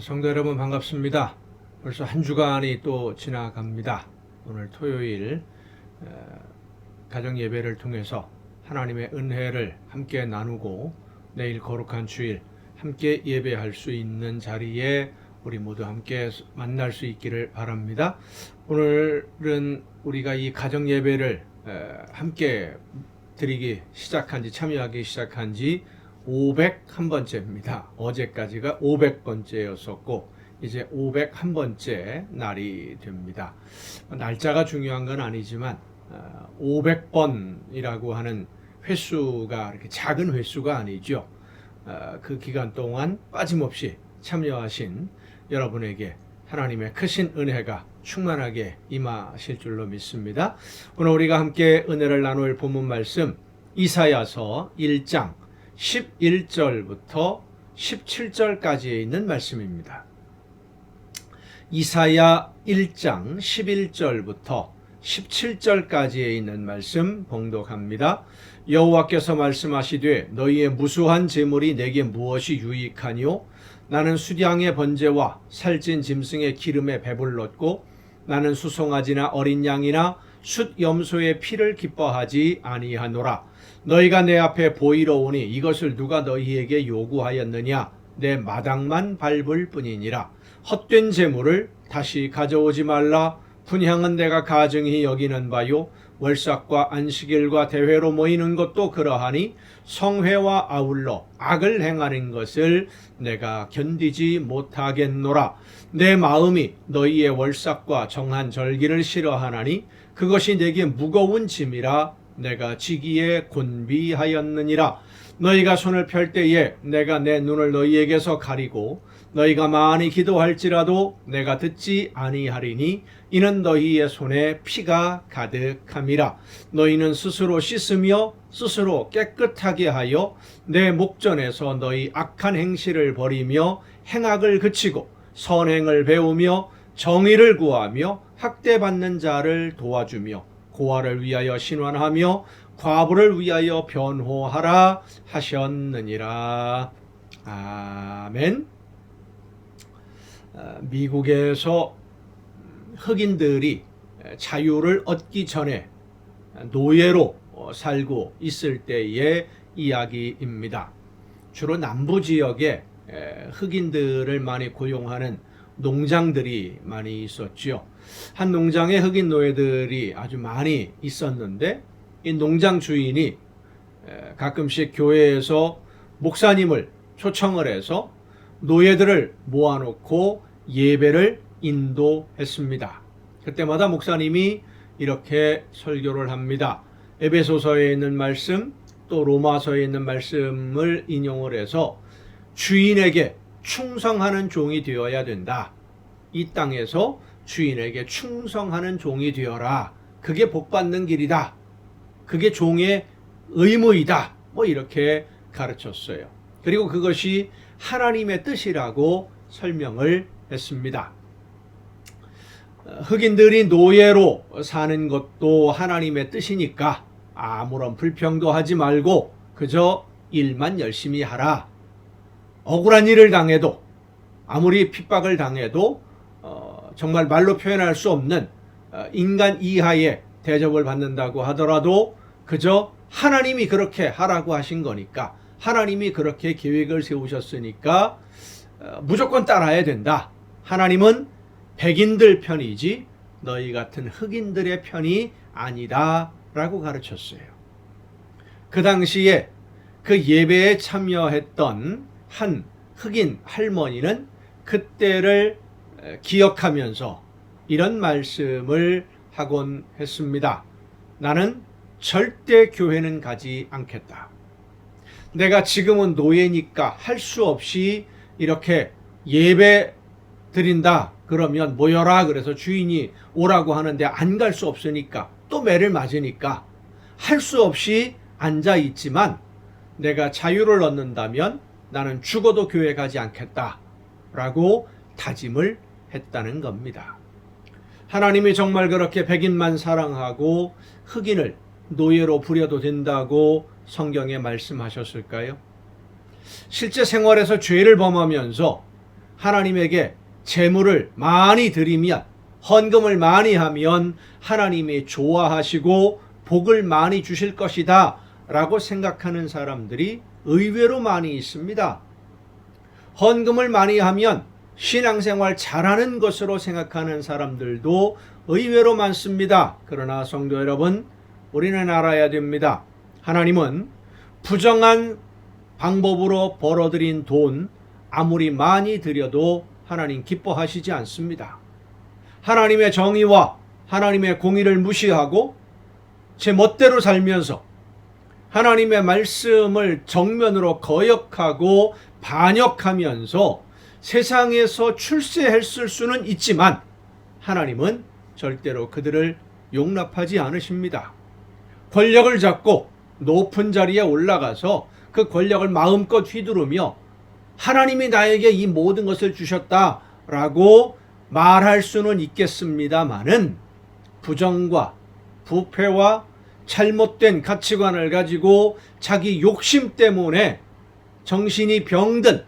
성도 여러분 반갑습니다. 벌써 한 주간이 또 지나갑니다. 오늘 토요일 가정 예배를 통해서 하나님의 은혜를 함께 나누고 내일 거룩한 주일 함께 예배할 수 있는 자리에 우리 모두 함께 만날 수 있기를 바랍니다. 오늘은 우리가 이 가정 예배를 함께 참여하기 시작한 지 501번째입니다. 어제까지가 500번째였었고 이제 501번째 날이 됩니다. 날짜가 중요한 건 아니지만 500번이라고 하는 횟수가 이렇게 작은 횟수가 아니죠. 그 기간 동안 빠짐없이 참여하신 여러분에게 하나님의 크신 은혜가 충만하게 임하실 줄로 믿습니다. 오늘 우리가 함께 은혜를 나눌 본문 말씀 이사야서 1장 11절부터 17절까지에 있는 말씀입니다. 이사야 1장 11절부터 17절까지에 있는 말씀 봉독합니다. 여호와께서 말씀하시되 너희의 무수한 재물이 내게 무엇이 유익하뇨? 나는 수량의 번제와 살찐 짐승의 기름에 배불렀고 나는 수송아지나 어린 양이나 숫 염소의 피를 기뻐하지 아니하노라. 너희가 내 앞에 보이러 오니 이것을 누가 너희에게 요구하였느냐? 내 마당만 밟을 뿐이니라. 헛된 재물을 다시 가져오지 말라. 분향은 내가 가증히 여기는 바요. 월삭과 안식일과 대회로 모이는 것도 그러하니 성회와 아울러 악을 행하는 것을 내가 견디지 못하겠노라. 내 마음이 너희의 월삭과 정한 절기를 싫어하나니 그것이 내게 무거운 짐이라 내가 지기에 곤비하였느니라. 너희가 손을 펼 때에 내가 내 눈을 너희에게서 가리고 너희가 많이 기도할지라도 내가 듣지 아니하리니 이는 너희의 손에 피가 가득함이라. 너희는 스스로 씻으며 스스로 깨끗하게 하여 내 목전에서 너희 악한 행실을 버리며 행악을 그치고 선행을 배우며 정의를 구하며 학대받는 자를 도와주며 고아를 위하여 신원하며 과부를 위하여 변호하라 하셨느니라. 아멘. 미국에서 흑인들이 자유를 얻기 전에 노예로 살고 있을 때의 이야기입니다. 주로 남부 지역에 흑인들을 많이 고용하는 농장들이 많이 있었죠. 한 농장에 흑인 노예들이 아주 많이 있었는데 이 농장 주인이 가끔씩 교회에서 목사님을 초청을 해서 노예들을 모아놓고 예배를 인도했습니다. 그때마다 목사님이 이렇게 설교를 합니다. 에베소서에 있는 말씀 또 로마서에 있는 말씀을 인용을 해서 주인에게 충성하는 종이 되어야 된다. 이 땅에서 주인에게 충성하는 종이 되어라. 그게 복받는 길이다. 그게 종의 의무이다. 이렇게 가르쳤어요. 그리고 그것이 하나님의 뜻이라고 설명을 했습니다. 흑인들이 노예로 사는 것도 하나님의 뜻이니까 아무런 불평도 하지 말고 그저 일만 열심히 하라. 억울한 일을 당해도 아무리 핍박을 당해도 정말 말로 표현할 수 없는 인간 이하의 대접을 받는다고 하더라도 그저 하나님이 그렇게 하라고 하신 거니까 하나님이 그렇게 계획을 세우셨으니까 무조건 따라야 된다. 하나님은 백인들 편이지 너희 같은 흑인들의 편이 아니다 라고 가르쳤어요. 그 당시에 그 예배에 참여했던 한 흑인 할머니는 그때를 기억하면서 이런 말씀을 하곤 했습니다. 나는 절대 교회는 가지 않겠다. 내가 지금은 노예니까 할 수 없이 이렇게 예배 드린다 그러면 모여라 그래서 주인이 오라고 하는데 안 갈 수 없으니까 또 매를 맞으니까 할 수 없이 앉아 있지만 내가 자유를 얻는다면 나는 죽어도 교회 가지 않겠다 라고 다짐을 했다는 겁니다. 하나님이 정말 그렇게 백인만 사랑하고 흑인을 노예로 부려도 된다고 성경에 말씀하셨을까요? 실제 생활에서 죄를 범하면서 하나님에게 재물을 많이 드리면, 헌금을 많이 하면 하나님이 좋아하시고 복을 많이 주실 것이다 라고 생각하는 사람들이 의외로 많이 있습니다. 헌금을 많이 하면 신앙생활 잘하는 것으로 생각하는 사람들도 의외로 많습니다. 그러나 성도 여러분, 우리는 알아야 됩니다. 하나님은 부정한 방법으로 벌어들인 돈 아무리 많이 드려도 하나님 기뻐하시지 않습니다. 하나님의 정의와 하나님의 공의를 무시하고 제 멋대로 살면서 하나님의 말씀을 정면으로 거역하고 반역하면서 세상에서 출세했을 수는 있지만 하나님은 절대로 그들을 용납하지 않으십니다. 권력을 잡고 높은 자리에 올라가서 그 권력을 마음껏 휘두르며 하나님이 나에게 이 모든 것을 주셨다라고 말할 수는 있겠습니다마는 부정과 부패와 잘못된 가치관을 가지고 자기 욕심 때문에 정신이 병든,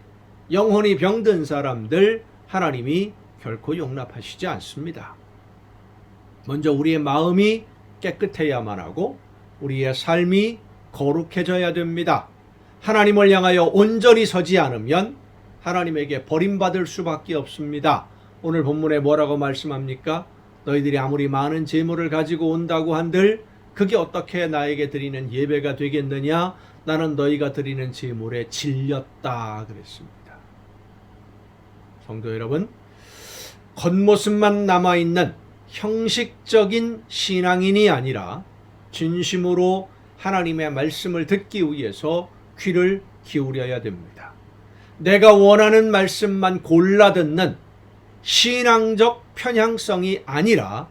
영혼이 병든 사람들 하나님이 결코 용납하시지 않습니다. 먼저 우리의 마음이 깨끗해야만 하고 우리의 삶이 거룩해져야 됩니다. 하나님을 향하여 온전히 서지 않으면 하나님에게 버림받을 수밖에 없습니다. 오늘 본문에 뭐라고 말씀합니까? 너희들이 아무리 많은 재물을 가지고 온다고 한들 그게 어떻게 나에게 드리는 예배가 되겠느냐? 나는 너희가 드리는 재물에 질렸다 그랬습니다. 성도 여러분, 겉모습만 남아있는 형식적인 신앙인이 아니라 진심으로 하나님의 말씀을 듣기 위해서 귀를 기울여야 됩니다. 내가 원하는 말씀만 골라 듣는 신앙적 편향성이 아니라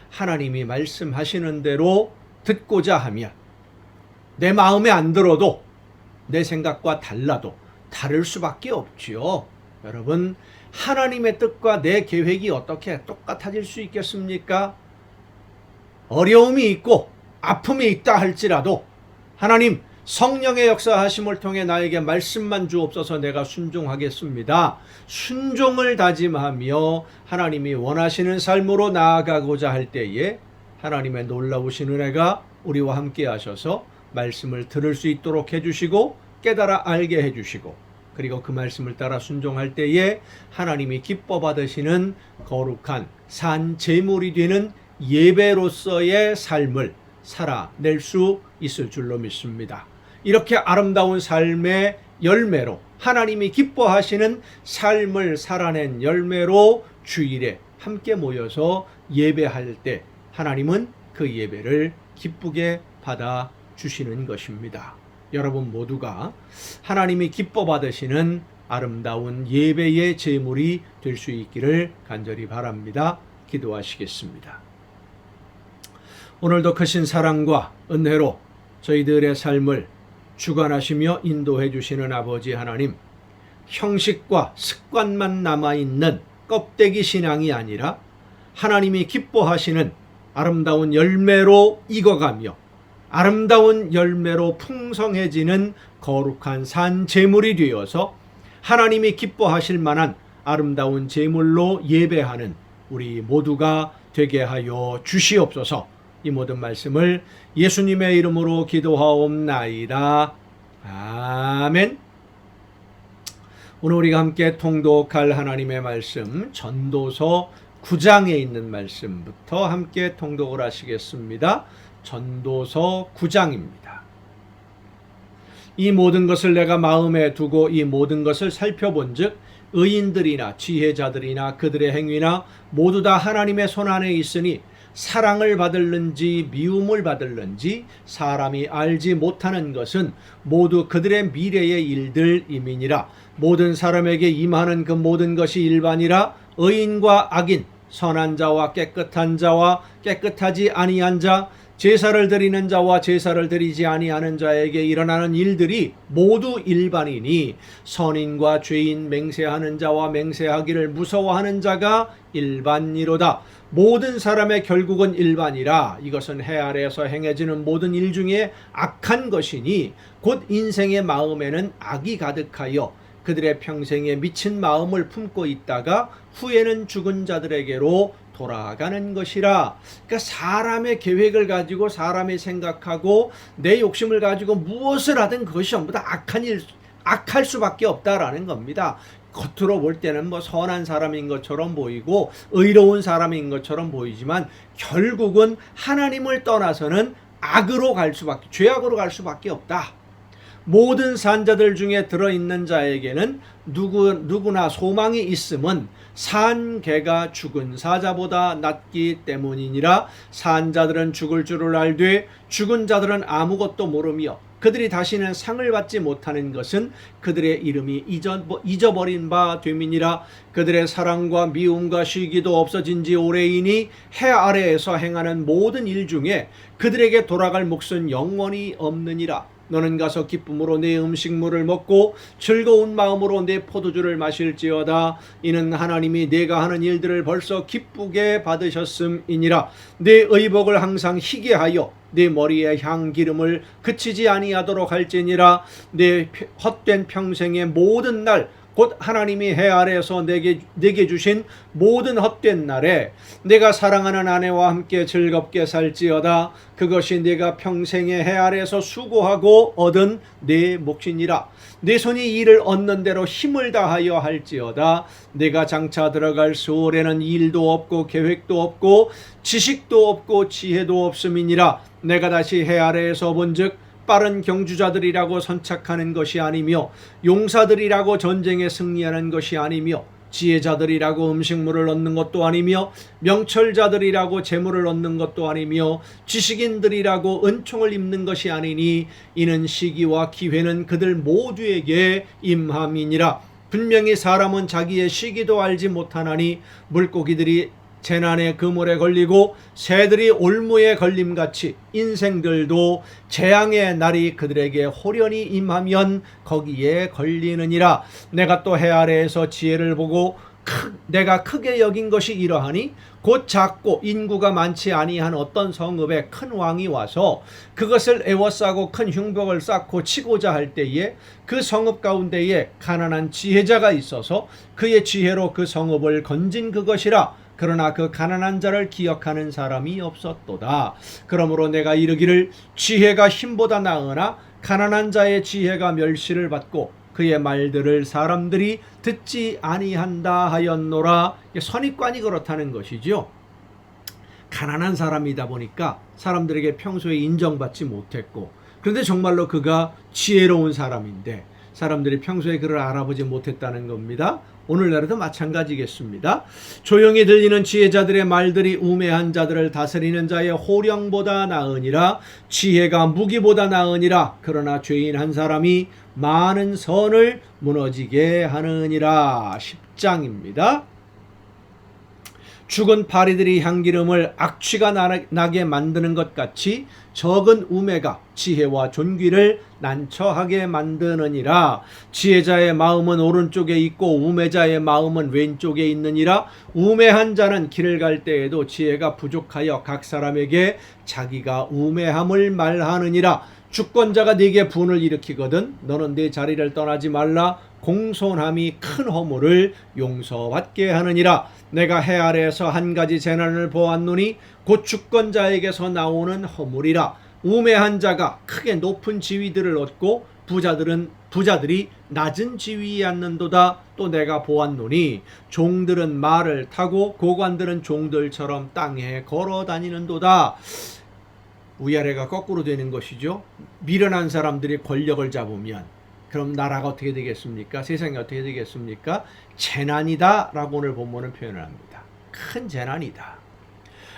하나님이 말씀하시는 대로 듣고자 하면 내 마음에 안 들어도 내 생각과 달라도 다를 수밖에 없지요. 여러분, 하나님의 뜻과 내 계획이 어떻게 똑같아질 수 있겠습니까? 어려움이 있고 아픔이 있다 할지라도 하나님 성령의 역사하심을 통해 나에게 말씀만 주옵소서 내가 순종하겠습니다. 순종을 다짐하며 하나님이 원하시는 삶으로 나아가고자 할 때에 하나님의 놀라우신 은혜가 우리와 함께 하셔서 말씀을 들을 수 있도록 해주시고 깨달아 알게 해주시고 그리고 그 말씀을 따라 순종할 때에 하나님이 기뻐 받으시는 거룩한 산 제물이 되는 예배로서의 삶을 살아낼 수 있을 줄로 믿습니다. 이렇게 아름다운 삶의 열매로 하나님이 기뻐하시는 삶을 살아낸 열매로 주일에 함께 모여서 예배할 때 하나님은 그 예배를 기쁘게 받아 주시는 것입니다. 여러분 모두가 하나님이 기뻐 받으시는 아름다운 예배의 제물이 될 수 있기를 간절히 바랍니다. 기도하시겠습니다. 오늘도 크신 사랑과 은혜로 저희들의 삶을 주관하시며 인도해 주시는 아버지 하나님, 형식과 습관만 남아있는 껍데기 신앙이 아니라 하나님이 기뻐하시는 아름다운 열매로 익어가며 아름다운 열매로 풍성해지는 거룩한 산 제물이 되어서 하나님이 기뻐하실 만한 아름다운 제물로 예배하는 우리 모두가 되게 하여 주시옵소서. 이 모든 말씀을 예수님의 이름으로 기도하옵나이다. 아멘. 오늘 우리가 함께 통독할 하나님의 말씀 전도서 9장에 있는 말씀부터 함께 통독을 하시겠습니다. 전도서 9장입니다. 이 모든 것을 내가 마음에 두고 이 모든 것을 살펴본즉 의인들이나 지혜자들이나 그들의 행위나 모두 다 하나님의 손안에 있으니 사랑을 받을는지 미움을 받을는지 사람이 알지 못하는 것은 모두 그들의 미래의 일들임이니라. 모든 사람에게 임하는 그 모든 것이 일반이라. 의인과 악인, 선한 자와 깨끗한 자와 깨끗하지 아니한 자, 제사를 드리는 자와 제사를 드리지 아니하는 자에게 일어나는 일들이 모두 일반이니 선인과 죄인, 맹세하는 자와 맹세하기를 무서워하는 자가 일반이로다. 모든 사람의 결국은 일반이라. 이것은 해 아래에서 행해지는 모든 일 중에 악한 것이니 곧 인생의 마음에는 악이 가득하여 그들의 평생에 미친 마음을 품고 있다가 후에는 죽은 자들에게로 돌아가는 것이라. 그러니까 사람의 계획을 가지고 사람이 생각하고 내 욕심을 가지고 무엇을 하든 그것이 전부 다 악할 수밖에 없다라는 겁니다. 겉으로 볼 때는 뭐 선한 사람인 것처럼 보이고 의로운 사람인 것처럼 보이지만 결국은 하나님을 떠나서는 악으로 갈 수밖에, 죄악으로 갈 수밖에 없다. 모든 산자들 중에 들어있는 자에게는 누구나 소망이 있음은 산 개가 죽은 사자보다 낫기 때문이니라. 산 자들은 죽을 줄을 알되 죽은 자들은 아무것도 모르며 그들이 다시는 상을 받지 못하는 것은 그들의 이름이 잊어버린 바 됨이니라. 그들의 사랑과 미움과 시기도 없어진 지 오래이니 해 아래에서 행하는 모든 일 중에 그들에게 돌아갈 몫은 영원히 없느니라. 너는 가서 기쁨으로 내 음식물을 먹고 즐거운 마음으로 내 포도주를 마실지어다. 이는 하나님이 내가 하는 일들을 벌써 기쁘게 받으셨음이니라. 내 의복을 항상 희게 하여 내 머리에 향기름을 그치지 아니하도록 할지니라. 내 헛된 평생의 모든 날 곧 하나님이 해 아래에서 내게 주신 모든 헛된 날에 내가 사랑하는 아내와 함께 즐겁게 살지어다. 그것이 내가 평생의 해 아래에서 수고하고 얻은 내 몫이니라. 내 손이 이를 얻는 대로 힘을 다하여 할지어다. 내가 장차 들어갈 세월에는 일도 없고 계획도 없고 지식도 없고 지혜도 없음이니라. 내가 다시 해 아래에서 본즉 빠른 경주자들이라고 선착하는 것이 아니며 용사들이라고 전쟁에 승리하는 것이 아니며 지혜자들이라고 음식물을 얻는 것도 아니며 명철자들이라고 재물을 얻는 것도 아니며 지식인들이라고 은총을 입는 것이 아니니 이는 시기와 기회는 그들 모두에게 임함이니라. 분명히 사람은 자기의 시기도 알지 못하나니 물고기들이 재난의 그물에 걸리고 새들이 올무에 걸림같이 인생들도 재앙의 날이 그들에게 호련히 임하면 거기에 걸리느니라. 내가 또 해 아래에서 지혜를 보고 내가 크게 여긴 것이 이러하니 곧 작고 인구가 많지 아니한 어떤 성읍에 큰 왕이 와서 그것을 에워싸고 큰 흉벽을 쌓고 치고자 할 때에 그 성읍 가운데에 가난한 지혜자가 있어서 그의 지혜로 그 성읍을 건진 그것이라. 그러나 그 가난한 자를 기억하는 사람이 없었도다. 그러므로 내가 이르기를 지혜가 힘보다 나으나 가난한 자의 지혜가 멸시를 받고 그의 말들을 사람들이 듣지 아니한다 하였노라. 선입관이 그렇다는 것이죠. 가난한 사람이다 보니까 사람들에게 평소에 인정받지 못했고, 그런데 정말로 그가 지혜로운 사람인데 사람들이 평소에 그를 알아보지 못했다는 겁니다. 오늘날에도 마찬가지겠습니다. 조용히 들리는 지혜자들의 말들이 우매한 자들을 다스리는 자의 호령보다 나으니라. 지혜가 무기보다 나으니라. 그러나 죄인 한 사람이 많은 선을 무너지게 하느니라. 10장입니다. 죽은 파리들이 향기름을 악취가 나게 만드는 것 같이 적은 우매가 지혜와 존귀를 난처하게 만드느니라. 지혜자의 마음은 오른쪽에 있고 우매자의 마음은 왼쪽에 있느니라. 우매한 자는 길을 갈 때에도 지혜가 부족하여 각 사람에게 자기가 우매함을 말하느니라. 주권자가 네게 분을 일으키거든 너는 네 자리를 떠나지 말라. 공손함이 큰 허물을 용서받게 하느니라. 내가 해 아래에서 한 가지 재난을 보았노니 곧 주권자에게서 나오는 허물이라. 우매한 자가 크게 높은 지위들을 얻고 부자들이 낮은 지위에 앉는도다. 또 내가 보았노니 종들은 말을 타고 고관들은 종들처럼 땅에 걸어 다니는도다. 위아래가 거꾸로 되는 것이죠. 미련한 사람들이 권력을 잡으면 그럼 나라가 어떻게 되겠습니까? 세상이 어떻게 되겠습니까? 재난이다 라고 오늘 본문은 표현을 합니다. 큰 재난이다.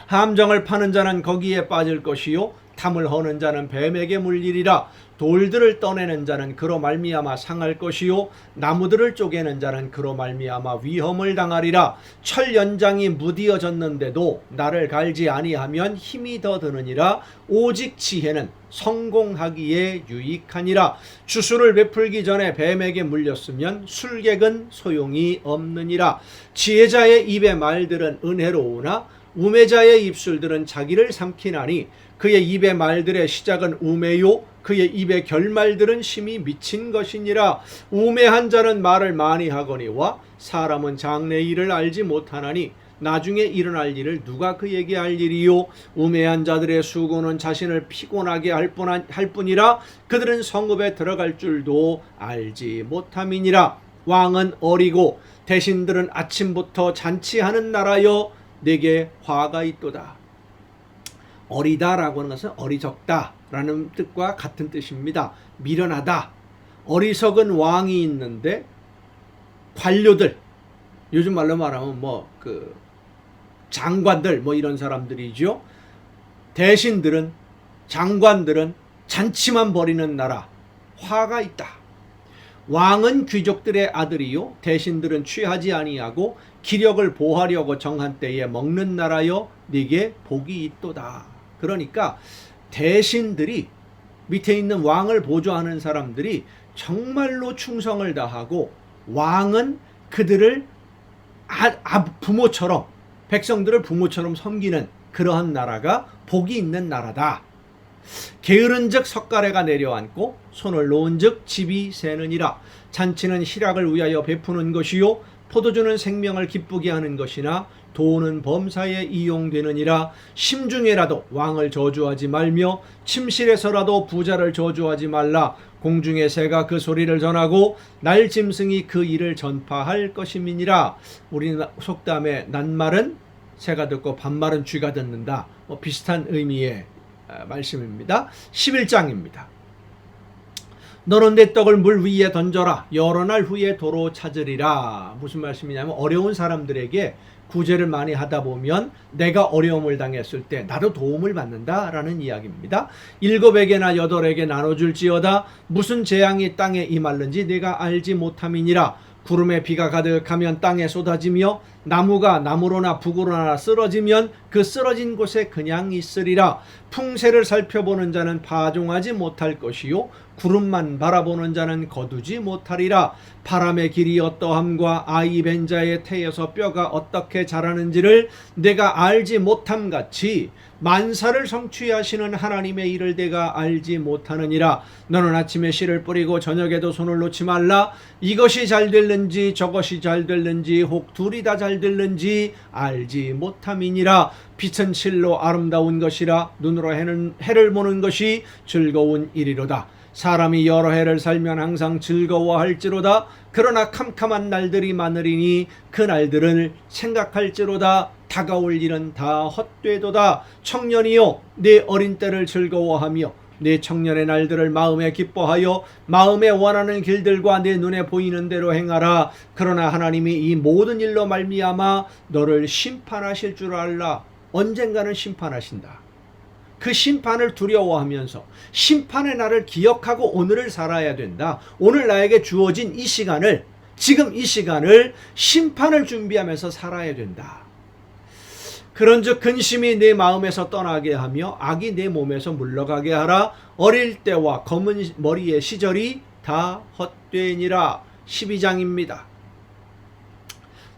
함정을 파는 자는 거기에 빠질 것이요 탐을 허는 자는 뱀에게 물리리라. 돌들을 떠내는 자는 그로 말미암아 상할 것이요 나무들을 쪼개는 자는 그로 말미암아 위험을 당하리라. 철 연장이 무디어졌는데도 나를 갈지 아니하면 힘이 더 드느니라. 오직 지혜는 성공하기에 유익하니라. 주술을 베풀기 전에 뱀에게 물렸으면 술객은 소용이 없느니라. 지혜자의 입의 말들은 은혜로우나 우매자의 입술들은 자기를 삼키나니 그의 입의 말들의 시작은 우매요 그의 입의 결말들은 심히 미친 것이니라. 우매한 자는 말을 많이 하거니와 사람은 장래 일을 알지 못하나니 나중에 일어날 일을 누가 그에게 알리리요. 우매한 자들의 수고는 자신을 피곤하게 할 뿐이라 그들은 성읍에 들어갈 줄도 알지 못함이니라. 왕은 어리고 대신들은 아침부터 잔치하는 나라여 내게 화가 있도다. 어리다라고 하는 것은 어리석다라는 뜻과 같은 뜻입니다. 미련하다. 어리석은 왕이 있는데 관료들, 요즘 말로 말하면 장관들 이런 사람들이죠. 대신들은, 장관들은 잔치만 벌이는 나라. 화가 있다. 왕은 귀족들의 아들이요 대신들은 취하지 아니하고 기력을 보하려고 정한 때에 먹는 나라여 네게 복이 있도다. 그러니까 대신들이, 밑에 있는 왕을 보조하는 사람들이 정말로 충성을 다하고 왕은 그들을 부모처럼, 백성들을 부모처럼 섬기는 그러한 나라가 복이 있는 나라다. 게으른즉 석가래가 내려앉고 손을 놓은즉 집이 새느니라. 잔치는 희락을 위하여 베푸는 것이요 포도주는 생명을 기쁘게 하는 것이나 도는 범사에 이용되느니라. 심중에라도 왕을 저주하지 말며 침실에서라도 부자를 저주하지 말라. 공중의 새가 그 소리를 전하고 날짐승이 그 일을 전파할 것임이니라. 우리 속담에 낱말은 새가 듣고 반말은 쥐가 듣는다. 비슷한 의미의 말씀입니다. 11장입니다. 너는 내 떡을 물 위에 던져라. 여러 날 후에 도로 찾으리라. 무슨 말씀이냐면 어려운 사람들에게 구제를 많이 하다 보면 내가 어려움을 당했을 때 나도 도움을 받는다라는 이야기입니다. 7에게나 8에게 나눠줄지어다. 무슨 재앙이 땅에 임할는지 내가 알지 못함이니라. 구름에 비가 가득하면 땅에 쏟아지며 나무가 나무로나 북으로나 쓰러지면 그 쓰러진 곳에 그냥 있으리라. 풍세를 살펴보는 자는 파종하지 못할 것이요 구름만 바라보는 자는 거두지 못하리라. 바람의 길이 어떠함과 아이 벤 자의 태에서 뼈가 어떻게 자라는지를 내가 알지 못함같이 만사를 성취하시는 하나님의 일을 내가 알지 못하느니라. 너는 아침에 씨를 뿌리고 저녁에도 손을 놓지 말라. 이것이 잘 될는지 저것이 잘 될는지 혹 둘이 다 잘 될는지 알지 못함이니라. 빛은 실로 아름다운 것이라 눈으로 해를 보는 것이 즐거운 일이로다. 사람이 여러 해를 살면 항상 즐거워할지로다. 그러나 캄캄한 날들이 많으리니 그 날들을 생각할지로다. 다가올 일은 다 헛되도다. 청년이여 내 어린 때를 즐거워하며 내 청년의 날들을 마음에 기뻐하여 마음에 원하는 길들과 내 눈에 보이는 대로 행하라. 그러나 하나님이 이 모든 일로 말미암아 너를 심판하실 줄 알라. 언젠가는 심판하신다. 그 심판을 두려워하면서 심판의 날을 기억하고 오늘을 살아야 된다. 오늘 나에게 주어진 이 시간을, 지금 이 시간을 심판을 준비하면서 살아야 된다. 그런즉 근심이 내 마음에서 떠나게 하며 악이 내 몸에서 물러가게 하라. 어릴 때와 검은 머리의 시절이 다 헛되니라. 12장입니다.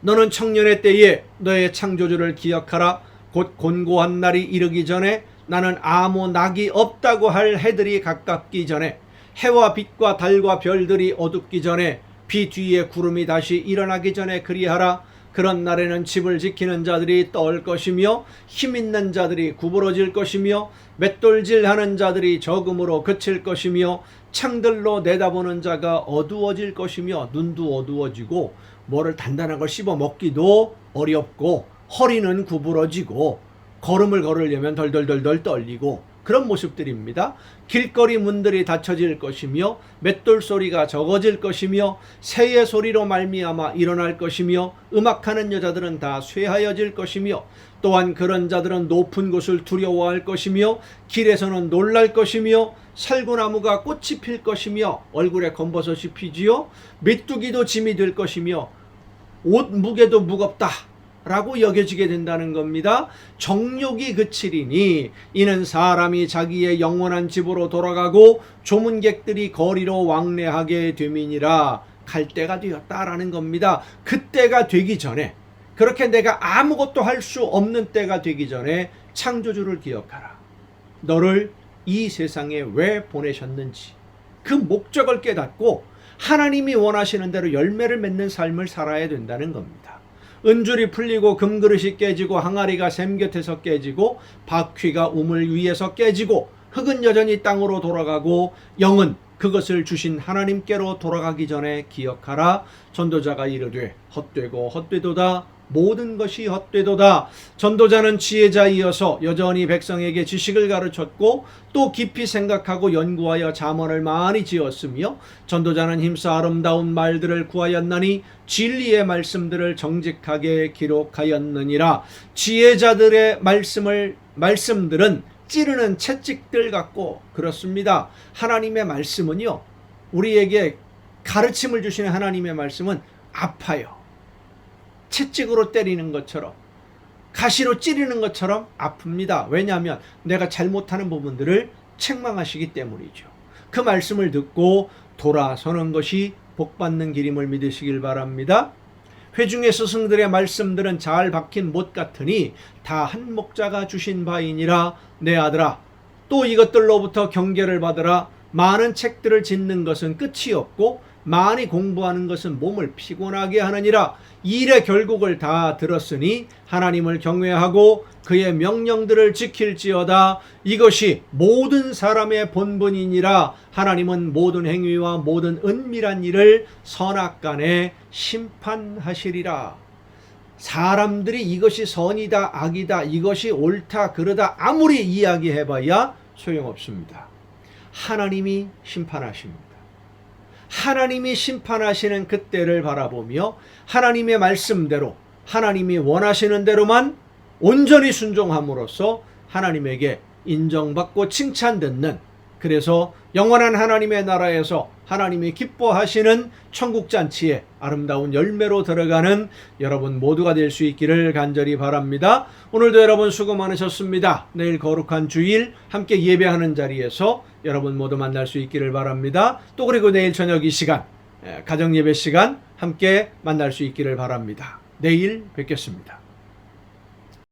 너는 청년의 때에 너의 창조주를 기억하라. 곧 곤고한 날이 이르기 전에 나는 아무 낙이 없다고 할 해들이 가깝기 전에 해와 빛과 달과 별들이 어둡기 전에 비 뒤에 구름이 다시 일어나기 전에 그리하라. 그런 날에는 집을 지키는 자들이 떨 것이며 힘있는 자들이 구부러질 것이며 맷돌질하는 자들이 적음으로 그칠 것이며 창들로 내다보는 자가 어두워질 것이며 눈도 어두워지고 뭐를 단단한 걸 씹어 먹기도 어렵고 허리는 구부러지고 걸음을 걸으려면 덜덜덜덜 떨리고 그런 모습들입니다. 길거리 문들이 닫혀질 것이며 맷돌 소리가 적어질 것이며 새의 소리로 말미암아 일어날 것이며 음악하는 여자들은 다 쇠하여질 것이며 또한 그런 자들은 높은 곳을 두려워할 것이며 길에서는 놀랄 것이며 살구나무가 꽃이 필 것이며 얼굴에 검버섯이 피지요 메뚜기도 짐이 될 것이며 옷 무게도 무겁다 라고 여겨지게 된다는 겁니다. 정욕이 그치리니 이는 사람이 자기의 영원한 집으로 돌아가고 조문객들이 거리로 왕래하게 됨이니라. 갈 때가 되었다라는 겁니다. 그때가 되기 전에, 그렇게 내가 아무것도 할 수 없는 때가 되기 전에 창조주를 기억하라. 너를 이 세상에 왜 보내셨는지 그 목적을 깨닫고 하나님이 원하시는 대로 열매를 맺는 삶을 살아야 된다는 겁니다. 은줄이 풀리고 금그릇이 깨지고 항아리가 샘 곁에서 깨지고 바퀴가 우물 위에서 깨지고 흙은 여전히 땅으로 돌아가고 영은 그것을 주신 하나님께로 돌아가기 전에 기억하라. 전도자가 이르되 헛되고 헛되도다. 모든 것이 헛되도다. 전도자는 지혜자이어서 여전히 백성에게 지식을 가르쳤고 또 깊이 생각하고 연구하여 잠언을 많이 지었으며 전도자는 힘써 아름다운 말들을 구하였나니 진리의 말씀들을 정직하게 기록하였느니라. 지혜자들의 말씀들은 찌르는 채찍들 같고 그렇습니다. 하나님의 말씀은요, 우리에게 가르침을 주시는 하나님의 말씀은 아파요. 채찍으로 때리는 것처럼, 가시로 찌르는 것처럼 아픕니다. 왜냐하면 내가 잘못하는 부분들을 책망하시기 때문이죠. 그 말씀을 듣고 돌아서는 것이 복받는 길임을 믿으시길 바랍니다. 회중의 스승들의 말씀들은 잘 박힌 못 같으니 다 한 목자가 주신 바이니라. 내 아들아, 또 이것들로부터 경계를 받으라. 많은 책들을 짓는 것은 끝이 없고 많이 공부하는 것은 몸을 피곤하게 하느니라. 일의 결국을 다 들었으니 하나님을 경외하고 그의 명령들을 지킬지어다. 이것이 모든 사람의 본분이니라. 하나님은 모든 행위와 모든 은밀한 일을 선악간에 심판하시리라. 사람들이 이것이 선이다 악이다 이것이 옳다 그르다 아무리 이야기해봐야 소용없습니다. 하나님이 심판하십니다. 하나님이 심판하시는 그때를 바라보며 하나님의 말씀대로 하나님이 원하시는 대로만 온전히 순종함으로써 하나님에게 인정받고 칭찬듣는, 그래서 영원한 하나님의 나라에서 하나님이 기뻐하시는 천국잔치에 아름다운 열매로 들어가는 여러분 모두가 될 수 있기를 간절히 바랍니다. 오늘도 여러분 수고 많으셨습니다. 내일 거룩한 주일 함께 예배하는 자리에서 여러분 모두 만날 수 있기를 바랍니다. 또 그리고 내일 저녁 이 시간 가정예배 시간 함께 만날 수 있기를 바랍니다. 내일 뵙겠습니다.